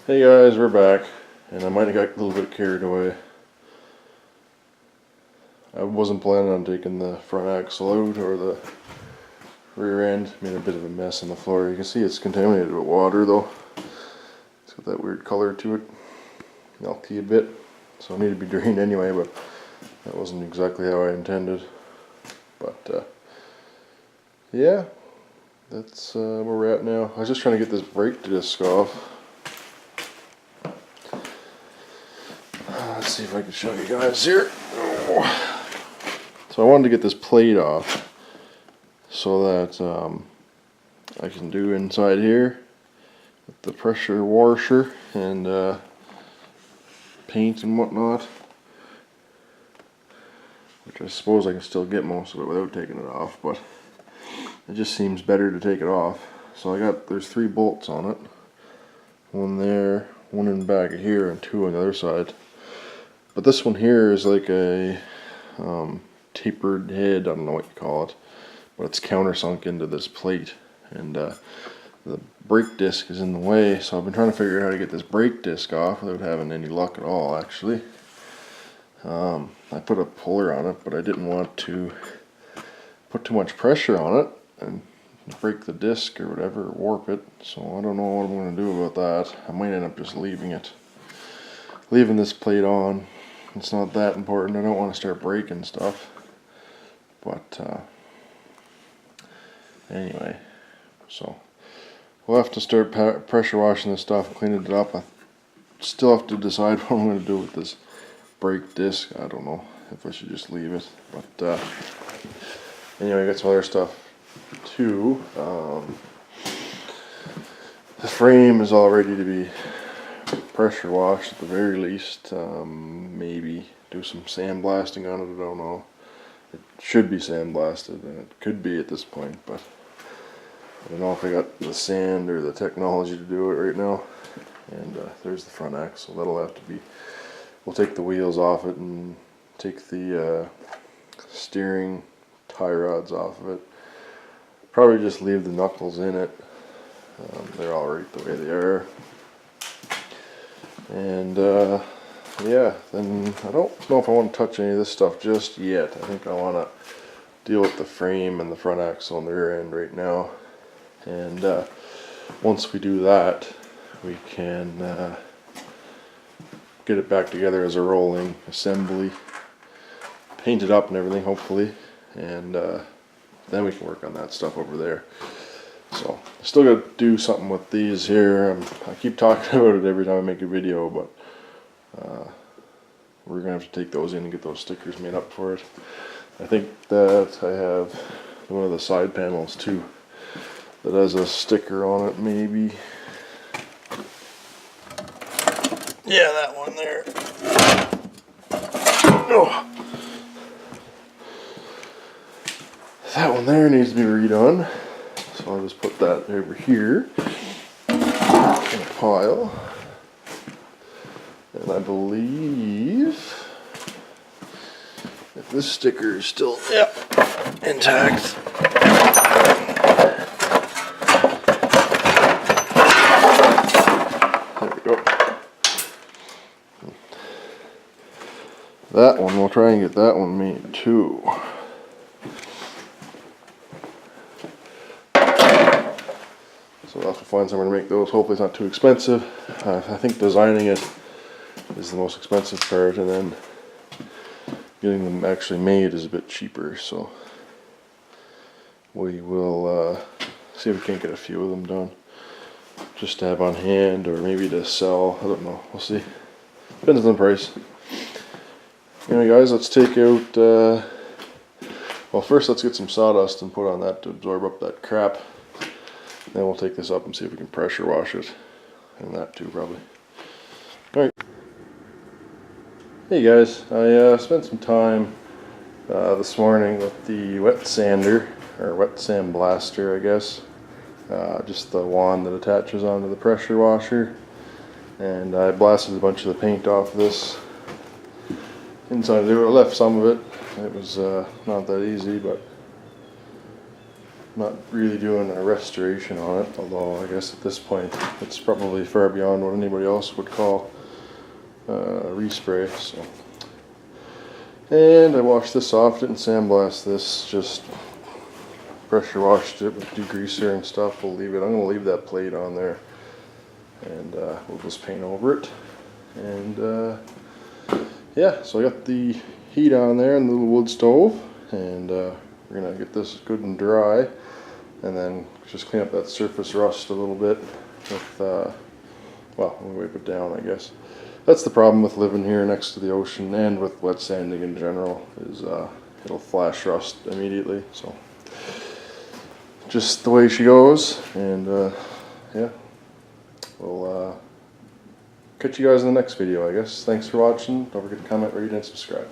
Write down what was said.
Hey guys, we're back, and I might have got a little bit carried away. I wasn't planning on taking the front axle out or the rear end. Made a bit of a mess on the floor. You can see it's contaminated with water though. It's got that weird color to it, milky a bit, so it needed to be drained anyway, but that wasn't exactly how I intended. But yeah, that's where we're at now. I was just trying to get this brake disc off. Let's see if I can show you guys here. So I wanted to get this plate off so that I can do inside here with the pressure washer and paint and whatnot, which I suppose I can still get most of it without taking it off, but it just seems better to take it off. So there's 3 bolts on it, one there, one in the back of here, and 2 on the other side. But this one here is like a tapered head, I don't know what you call it, but it's countersunk into this plate, and the brake disc is in the way, so I've been trying to figure out how to get this brake disc off without having any luck at all, actually. I put a puller on it, but I didn't want to put too much pressure on it and break the disc or whatever, or warp it, so I don't know what I'm going to do about that. I might end up just leaving this plate on. It's not that important. I don't want to start breaking stuff. But anyway, so we'll have to start pressure washing this stuff, cleaning it up. I still have to decide what I'm going to do with this brake disc. I don't know if I should just leave it. But anyway, I got some other stuff too. The frame is all ready to be pressure washed at the very least. Maybe do some sandblasting on it, I don't know. It should be sandblasted, and it could be at this point, but I don't know if I got the sand or the technology to do it right now. And there's the front axle. That'll have to be, we'll take the wheels off it and take the steering tie rods off of it. Probably just leave the knuckles in it. They're all right the way they are. And yeah, then I don't know if I want to touch any of this stuff just yet. I think I want to deal with the frame and the front axle and the rear end right now. And once we do that, we can get it back together as a rolling assembly, paint it up and everything, hopefully, and then we can work on that stuff over there. So I still got to do something with these here. I keep talking about it every time I make a video, but we're gonna have to take those in and get those stickers made up for it. I think that I have one of the side panels too that has a sticker on it, maybe. Yeah, that one there. Oh. That one there needs to be redone. So I'll just put that over here in a pile. And I believe if this sticker is still intact. There we go. That one, we'll try and get that one made too. So we'll have to find somewhere to make those. Hopefully it's not too expensive. I think designing it is the most expensive part, and then getting them actually made is a bit cheaper. So we will see if we can't get a few of them done, just to have on hand, or maybe to sell. I don't know. We'll see. Depends on the price. Anyway, guys, let's take out. Well, first let's get some sawdust and put on that to absorb up that crap. Then we'll take this up and see if we can pressure wash it, and that too probably. Alright. Hey guys, I spent some time this morning with the wet sander, or wet sand blaster I guess. Just the wand that attaches onto the pressure washer. And I blasted a bunch of the paint off this inside there. I left some of it. It was not that easy, but not really doing a restoration on it, although I guess at this point it's probably far beyond what anybody else would call respray. So, and I washed this off, didn't sandblast this, just pressure washed it with degreaser and stuff. We'll leave it. I'm going to leave that plate on there, and we'll just paint over it. And yeah, so I got the heat on there in the little wood stove, and we're gonna get this good and dry, and then just clean up that surface rust a little bit with well, we wipe it down, I guess. That's the problem with living here next to the ocean and with wet sanding in general, is it'll flash rust immediately. So just the way she goes, and yeah, we'll catch you guys in the next video, I guess. Thanks for watching. Don't forget to comment, rate, and subscribe.